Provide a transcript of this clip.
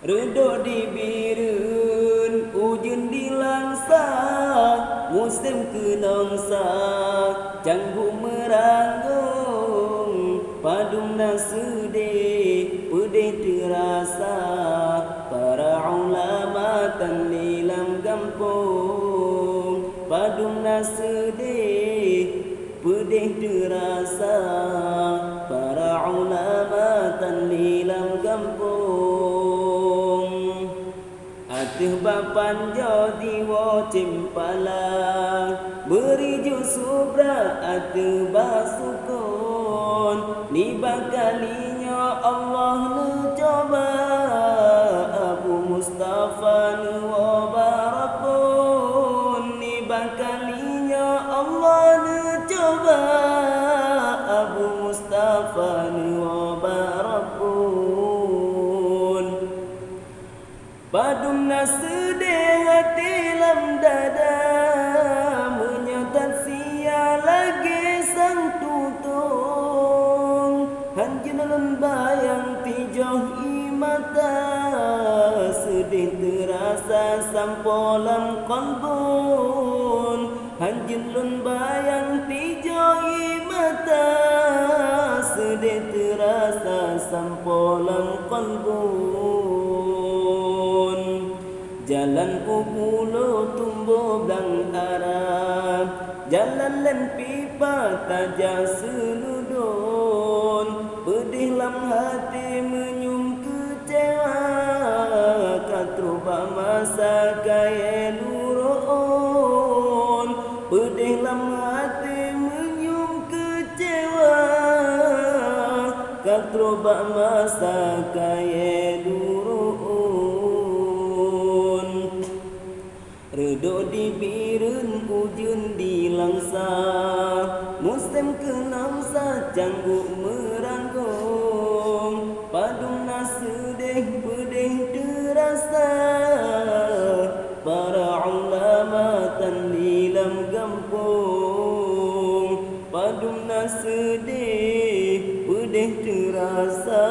Redok dibirun, ujun dilangsak, musim kenongsa, canggu meranggung, padung nasudih, pedih terasa, para ulama tanlilam kampung, padung nasudih, pedih terasa, para ulama tanlilam kampung. Atuh bapan jodi wo cimpalang, beri ju subra atuh basukun, ni bakalinya Allah nu coba, Abu Mustafa nu wabarakun, ni bakalinya Allah nu coba, Abu Mustafa nu wabarakun. Padung nasudih hati lam dada, menyotat sia lagi sang tutung, hanjin lembayang tijoh imata, sedih terasa sampolam kalbun, hanjin lembayang tijoh imata, sedih terasa sampolam kalbun. Jalan ubulo tumbuh blang arah, jalan len pipa taja seludun, pedih lam hati menyum kecewa, katruba masa kaya nurun, pedih lam hati menyum kecewa, katruba masa kaya nurun. Redok dibirun, ujun dilangsa, musim kenongsa, canggu meranggung, padung nasudih, pedih terasa, para ulama tanlilam kampung, padung nasudih, pedih terasa.